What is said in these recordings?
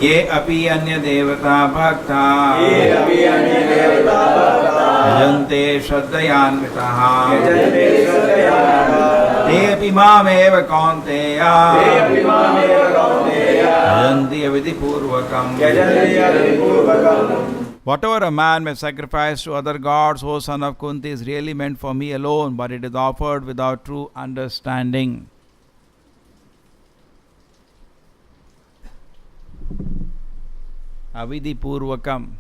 Ye api anya-devatā-bhaktā yajante śraddhayānvitāḥ te api māmeva kaunteya yajanty avidhi-pūrvakam. Whatever a man may sacrifice to other gods, O son of Kuntī, is really meant for me alone, but it is offered without true understanding. Avidhi-pūrvakam.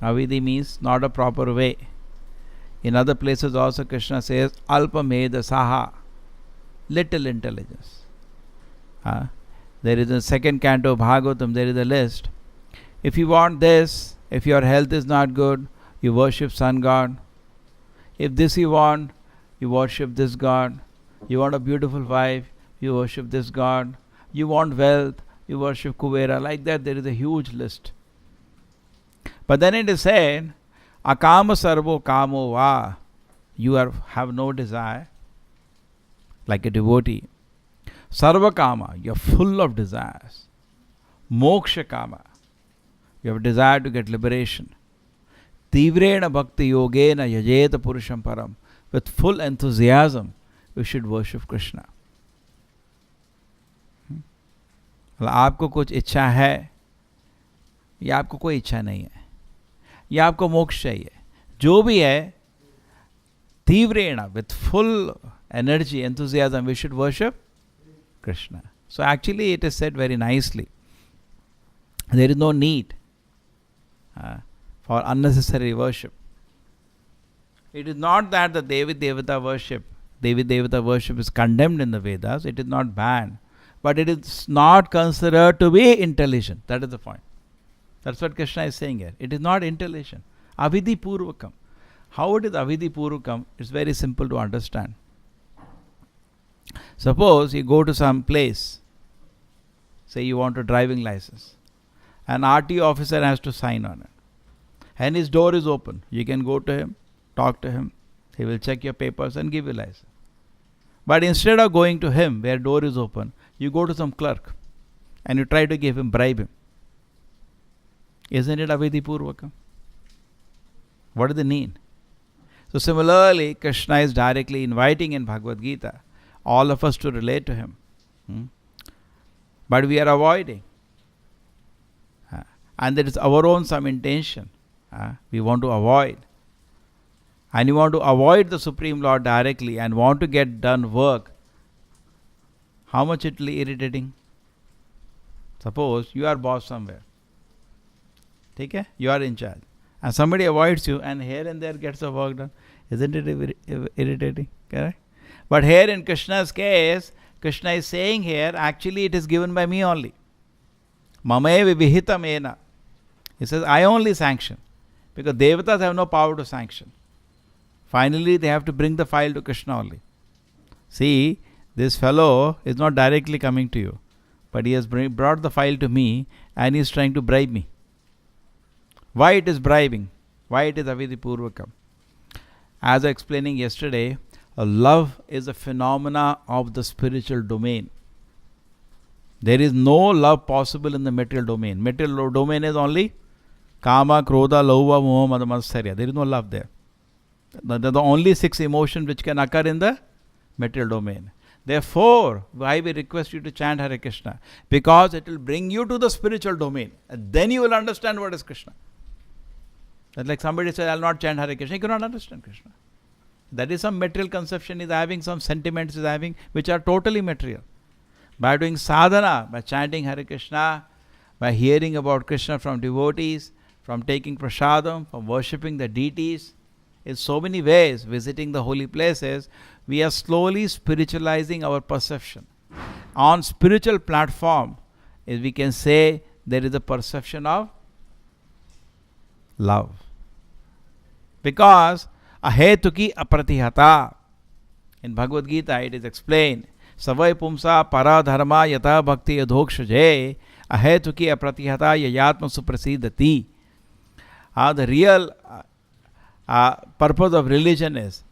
Avidhi means not a proper way. In other places also Krishna says alpa-medasaha, little intelligence. There is a second canto of Bhagavatam, there is a list. If you want this, if your health is not good, you worship sun god. If this you want, you worship this god. You want a beautiful wife, you worship this god. You want wealth, you worship Kuvera. Like that, there is a huge list. But then it is said, akama sarvo kamo va. You have no desire, like a devotee. Sarva kama, you are full of desires. Moksha kama, you have a desire to get liberation. Tivrena bhakti yogena yajante purusham param. With full enthusiasm, you should worship Krishna. आपको कुछ इच्छा है या आपको कोई इच्छा नहीं है या आपको मोक्ष चाहिए, जो भी है, तीव्रेण, with full energy, enthusiasm, we should worship Krishna. So actually it is said very nicely. There is no need for unnecessary worship. It is not that the Devi-Devata worship is condemned in the Vedas. It is not banned. But it is not considered to be intelligent. That is the point. That's what Krishna is saying here. It is not intelligent. Avidhi-pūrvakam. How it is avidhi-pūrvakam? It's very simple to understand. Suppose you go to some place, say you want a driving license. An RTO officer has to sign on it. And his door is open. You can go to him, talk to him. He will check your papers and give you license. But instead of going to him where door is open, you go to some clerk and you try to give him, bribe him. Isn't it avidhi-pūrvakam? What is the need? So similarly, Krishna is directly inviting in Bhagavad Gita all of us to relate to him. But we are avoiding. And there is our own some intention. We want to avoid. And you want to avoid the Supreme Lord directly and want to get done work. How much it will be irritating? Suppose you are boss somewhere. Okay? You are in charge. And somebody avoids you and here and there gets the work done. Isn't it irritating? Correct? But here in Krishna's case, Krishna is saying here, actually it is given by me only. Mamaye vihitam ena. He says, I only sanction. Because devatas have no power to sanction. Finally, they have to bring the file to Krishna only. See, this fellow is not directly coming to you, but he has brought the file to me and he is trying to bribe me. Why it is bribing? Why it is avidhi-pūrvakam? As I was explaining yesterday, love is a phenomena of the spiritual domain. There is no love possible in the material domain. Material domain is only kama, krodha, lauva, moha, mada, matsarya. There is no love there. They are the only 6 emotions which can occur in the material domain. Therefore, why we request you to chant Hare Krishna? Because it will bring you to the spiritual domain. And then you will understand what is Krishna. That's like somebody says, I will not chant Hare Krishna. You cannot understand Krishna. That is some material conception is having, some sentiments is having, which are totally material. By doing sadhana, by chanting Hare Krishna, by hearing about Krishna from devotees, from taking prasadam, from worshipping the deities, in so many ways, visiting the holy places, we are slowly spiritualizing our perception. On spiritual platform, we can say there is a perception of love. Because ahetuki apratihata. In Bhagavad Gita it is explained, savai pumsa para dharma yata bhakti yadhokshaje ahetuki apratihata yayatma suprasidati. The real purpose of religion is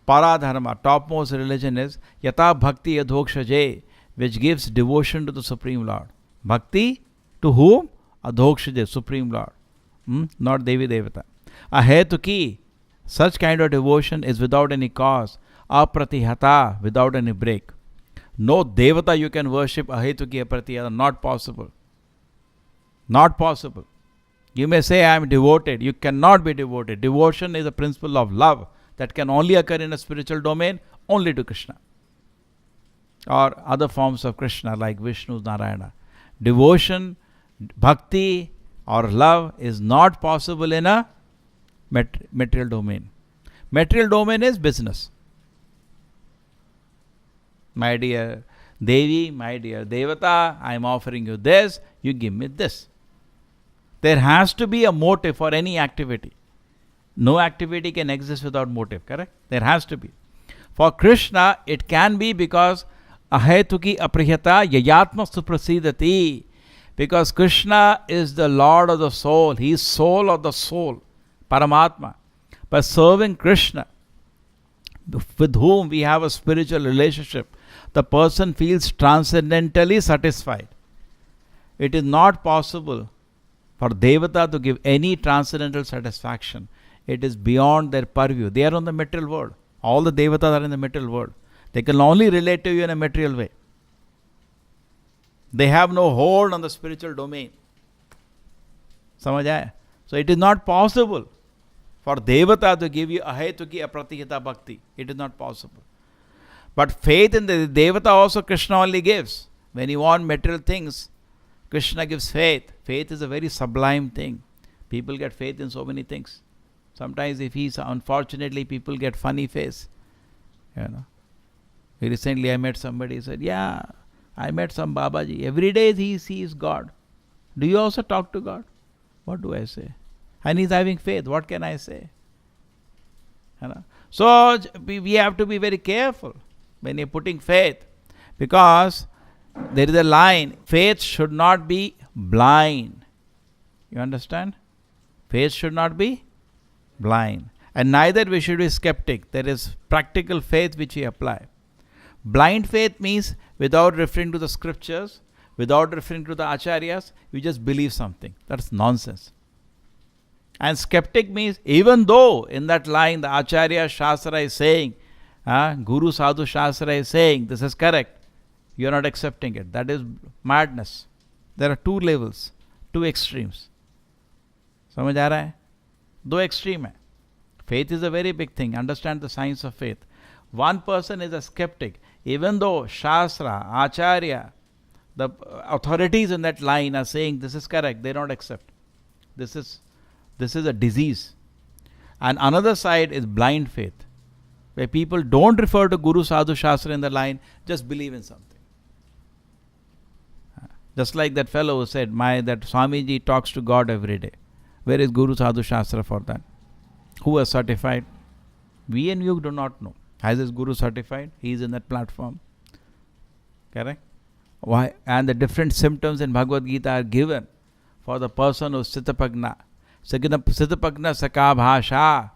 paradharma, topmost religion is yata bhakti yadhokshaje, which gives devotion to the Supreme Lord. Bhakti to whom? Adhokshije, Supreme Lord. Not Devi Devata. Ahetuki, such kind of devotion is without any cause. Apratihata, without any break. No Devata you can worship ahetuki apratihata. Not possible. Not possible. You may say I am devoted. You cannot be devoted. Devotion is a principle of love that can only occur in a spiritual domain, only to Krishna. Or other forms of Krishna like Vishnu, Narayana. Devotion, bhakti or love is not possible in a material domain. Material domain is business. My dear Devi, my dear Devata, I am offering you this, you give me this. There has to be a motive for any activity. No activity can exist without motive, correct? There has to be. For Krishna, it can be because ahetuki aprihata yayatma suprasidati. Because Krishna is the Lord of the soul. He is soul of the soul, Paramatma. By serving Krishna, with whom we have a spiritual relationship, the person feels transcendentally satisfied. It is not possible for Devata to give any transcendental satisfaction. It is beyond their purview. They are on the material world. All the Devatas are in the material world. They can only relate to you in a material way. They have no hold on the spiritual domain. Samajh aaya? So it is not possible for Devata to give you ahetuki apratihita bhakti. It is not possible. But faith in the Devata also Krishna only gives. When you want material things, Krishna gives faith. Faith is a very sublime thing. People get faith in so many things. Sometimes if he's unfortunately, people get funny face. Recently I met somebody who said, yeah, I met some Babaji. Every day he sees God. Do you also talk to God? What do I say? And he's having faith. What can I say? So we have to be very careful when you're putting faith. Because there is a line. Faith should not be blind. You understand? Faith should not be blind. And neither we should be skeptic. There is practical faith which we apply. Blind faith means without referring to the scriptures, without referring to the acharyas, you just believe something. That's nonsense. And skeptic means even though in that line the acharya shastra is saying, Guru Sadhu Shastra is saying this is correct, you are not accepting it. That is madness. There are two levels, two extremes. समझ आ रहा है? दो extreme है. Faith is a very big thing. Understand the science of faith. One person is a skeptic. Even though Shastra, Acharya, the authorities in that line are saying this is correct, they don't accept. This is a disease. And another side is blind faith, where people don't refer to Guru Sadhu Shastra in the line, just believe in something. Just like that fellow who said, that Swamiji talks to God every day. Where is Guru Sadhu Shastra for that? Who has certified? We and you do not know. Has his Guru certified? He is in that platform. Correct? Why? And the different symptoms in Bhagavad Gita are given for the person who is Sthitapagna. Sthitapagna Saka Bhasha.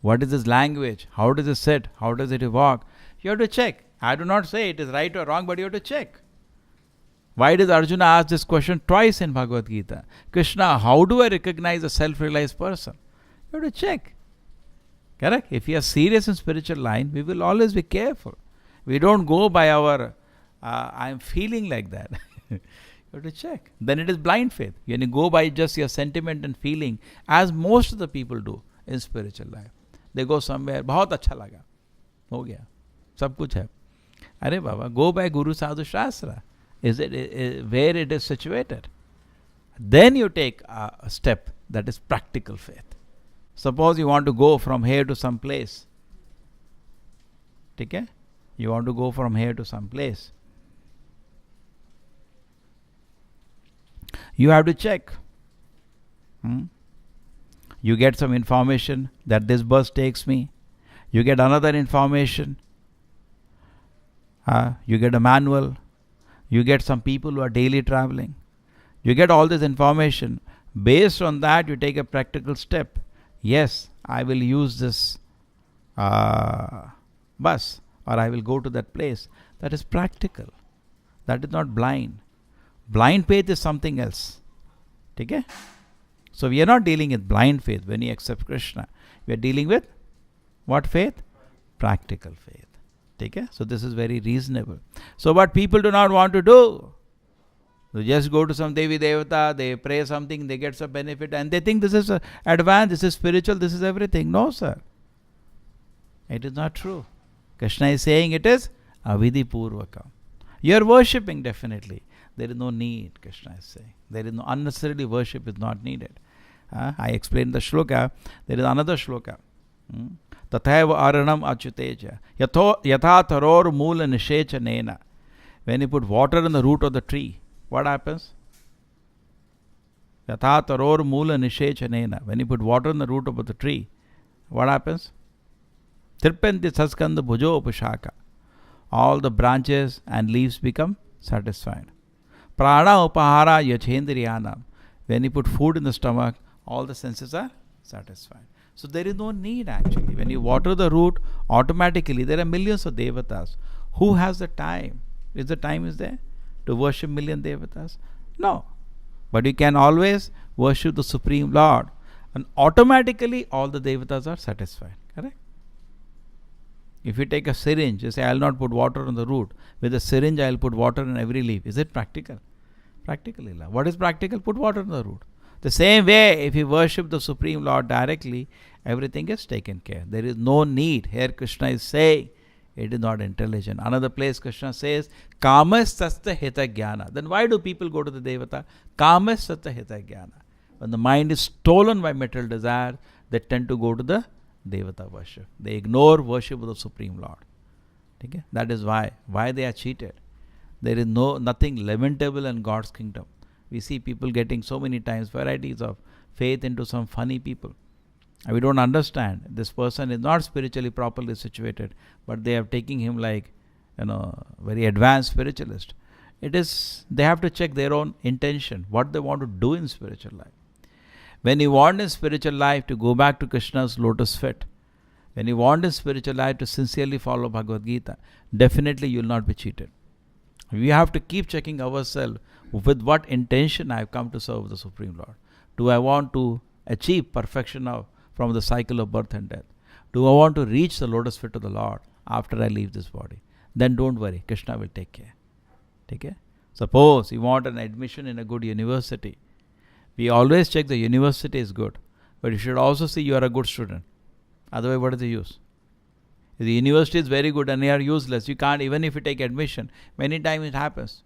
What is his language? How does it sit? How does it walk? You have to check. I do not say it is right or wrong, but you have to check. Why does Arjuna ask this question twice in Bhagavad Gita? Krishna, how do I recognize a self-realized person? You have to check. Correct? If we are serious in spiritual line, we will always be careful. We don't go by our, I am feeling like that. You have to check. Then it is blind faith. When you go by just your sentiment and feeling, as most of the people do in spiritual life. They go somewhere, बहुत अच्छा लगा, हो गया, सब कुछ है. अरे बाबा, go by Guru Sadhu Shastra. Is it where it is situated? Then you take a step that is practical faith. Suppose you want to go from here to some place. Okay? You want to go from here to some place. You have to check. You get some information that this bus takes me. You get another information. You get a manual. You get some people who are daily traveling. You get all this information. Based on that, you take a practical step. Yes, I will use this bus, or I will go to that place. That is practical. That is not blind. Blind faith is something else. Okay? So we are not dealing with blind faith when you accept Krishna. We are dealing with what faith? Practical faith. Okay? So this is very reasonable. So what people do not want to do, they just go to some avidhi-pūrvakam, they pray something, they get some benefit, and they think this is advanced, this is spiritual, this is everything. No, sir. It is not true. Krishna is saying it is avidhi-pūrvakam. You are worshipping definitely. There is no need, Krishna is saying. There is no unnecessarily worship is not needed. I explained the shloka. There is another shloka. Tathaiva aranam achyuteja yatha taror mula nishechanena. When you put water in the root of the tree, what happens? Yatha taror mula nishechanena. When you put water in the root of the tree, what happens? Tirpanti saskanda bhujo upashaka. All the branches and leaves become satisfied. Prana upahara yajante. When you put food in the stomach, all the senses are satisfied. So there is no need actually. When you water the root, automatically there are millions of devatas. Who has the time? Is the time is there to worship million devatas? No. But you can always worship the Supreme Lord, and automatically all the devatas are satisfied. Correct? If you take a syringe, you say, I will not put water on the root. With a syringe, I will put water in every leaf. Is it practical? Practically. What is practical? Put water on the root. The same way, if you worship the Supreme Lord directly, everything is taken care. There is no need. Here Krishna is saying, it is not intelligent. Another place Krishna says, Kamas sasta hita jnana. Then why do people go to the devata? Kamas sasta hita jnana. When the mind is stolen by material desire, they tend to go to the devata worship. They ignore worship of the Supreme Lord. Okay? That is why they are cheated. There is nothing lamentable in God's kingdom. We see people getting so many times varieties of faith into some funny people. And we don't understand. This person is not spiritually properly situated, but they are taking him like, very advanced spiritualist. They have to check their own intention, what they want to do in spiritual life. When you want in spiritual life to go back to Krishna's lotus feet, when you want in spiritual life to sincerely follow Bhagavad Gita, definitely you will not be cheated. We have to keep checking ourselves with what intention I have come to serve the Supreme Lord. Do I want to achieve perfection from the cycle of birth and death? Do I want to reach the lotus feet of the Lord after I leave this body? Then don't worry, Krishna will take care. Take care. Suppose you want an admission in a good university. We always check the university is good, but you should also see you are a good student. Otherwise, what is the use? If the university is very good and you are useless, you can't, even if you take admission, many times it happens.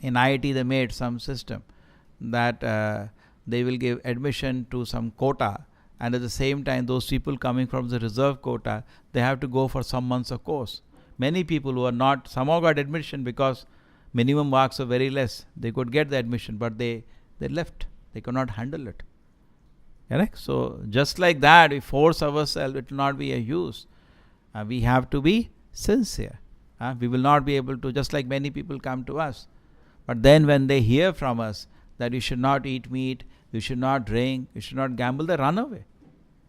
In IIT, they made some system that they will give admission to some quota, and at the same time, those people coming from the reserve quota, they have to go for some months of course. Many people who are not, somehow got admission because minimum marks are very less. They could get the admission, but they left. They could not handle it. Correct? So just like that, we force ourselves, it will not be a use. We have to be sincere. We will not be able to, just like many people come to us. But then when they hear from us that you should not eat meat, you should not drink, you should not gamble, they run away.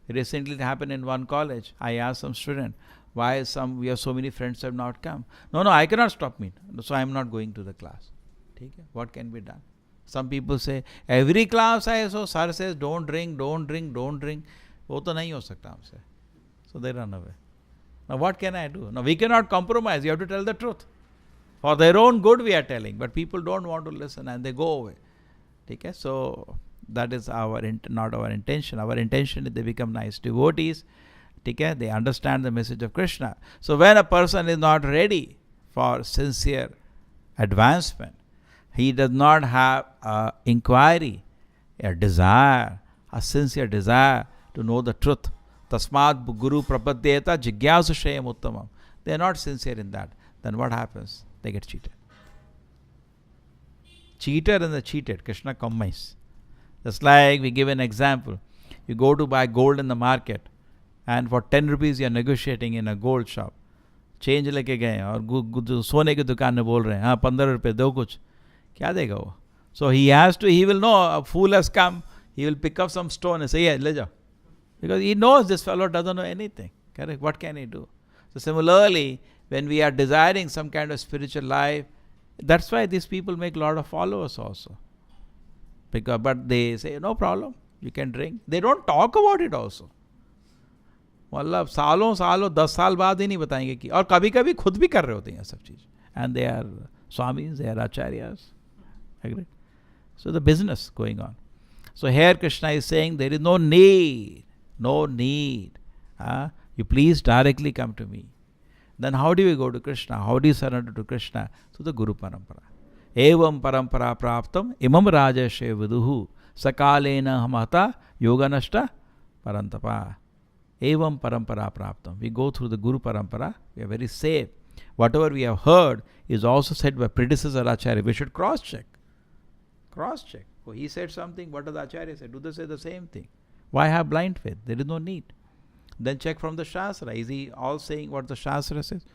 Recently it happened in one college. I asked some student, why we have so many friends have not come. No, I cannot stop meat. So I am not going to the class. What can be done? Some people say, every class I saw, sir says, don't drink. वो तो नहीं हो सकता हमसे. So they run away. Now what can I do? Now we cannot compromise. You have to tell the truth. For their own good we are telling, but people don't want to listen and they go away. Okay? So that is not our intention. Our intention is they become nice devotees. Okay? They understand the message of Krishna. So when a person is not ready for sincere advancement, he does not have an inquiry, a desire, a sincere desire to know the truth. Tasmat guru prapadyeta jigyasu shayam uttamam. They are not sincere in that. Then what happens? They get cheated. Cheater and the cheated, Krishna combines. Just like we give an example. You go to buy gold in the market and for 10 rupees you are negotiating in a gold shop. Change लेके गए और सोने की दुकान में बोल रहे हैं 15 रुपए दो कुछ. क्या देगा वो? So he will know a fool has come. He will pick up some stone and say, yeah, ले जाओ. Because he knows this fellow doesn't know anything. Correct? What can he do? So similarly, when we are desiring some kind of spiritual life, That's why these people make a lot of followers also. But they say, no problem, you can drink. They don't talk about it also. मतलब सालों 10 साल बाद ही नहीं बताएंगे कि, और कभी कभी खुद भी कर रहे होते हैं सब चीज़. And they are swamis, they are acharyas. Agreed? So the business going on. So here Krishna is saying there is no need. No need. You please directly come to me. Then how do we go to Krishna? How do you surrender to Krishna? So the Guru Parampara. Evam Parampara Praptam Imam Rajashe Viduhu Sakalena Hamata Yoganashta Parantapa. Evam Parampara Praptam. We go through the Guru Parampara. We are very safe. Whatever we have heard is also said by predecessor Acharya. We should cross-check. Cross-check. Oh, he said something, what does the Acharya say? Do they say the same thing? Why have blind faith? There is no need. Then check from the Shastra. Is he all saying what the Shastra says?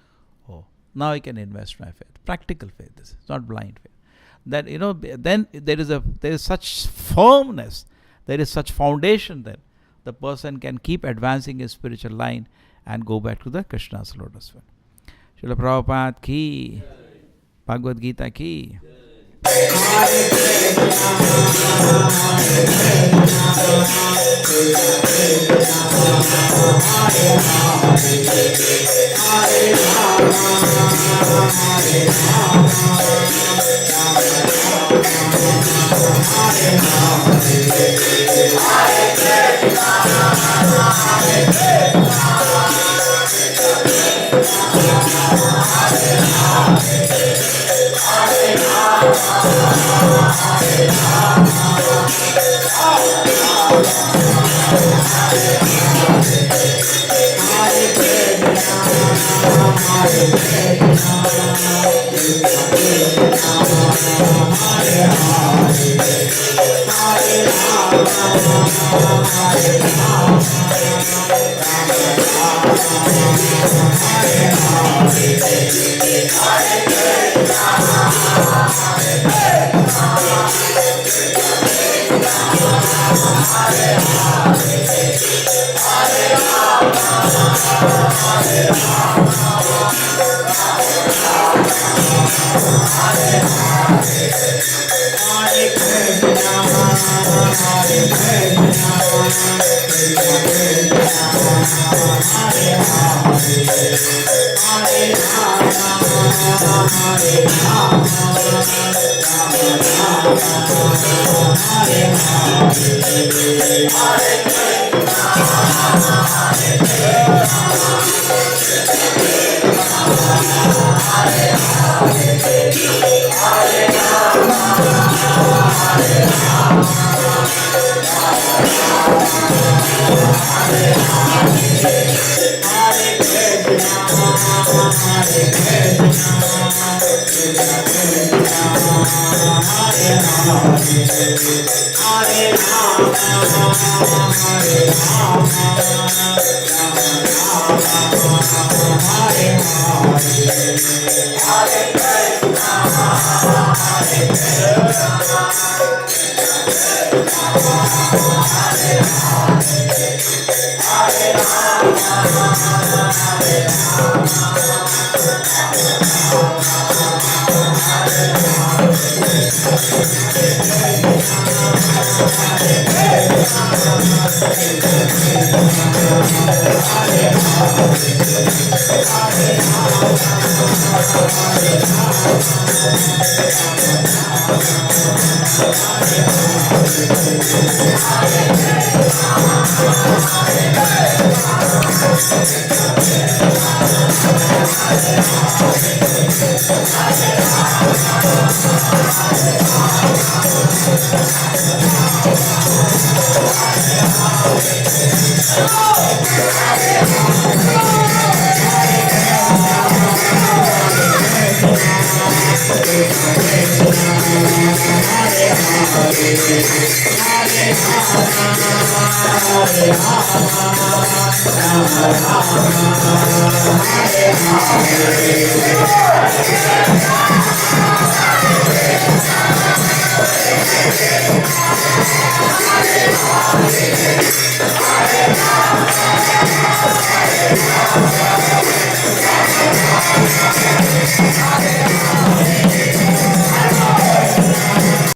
Oh, now I can invest my faith. Practical faith, this is not blind faith. Then, then there is such firmness, there is such foundation that the person can keep advancing his spiritual line and go back to the Krishna's lotus feet. Srila Prabhupada ki, Bhagavad Gita ki. Hare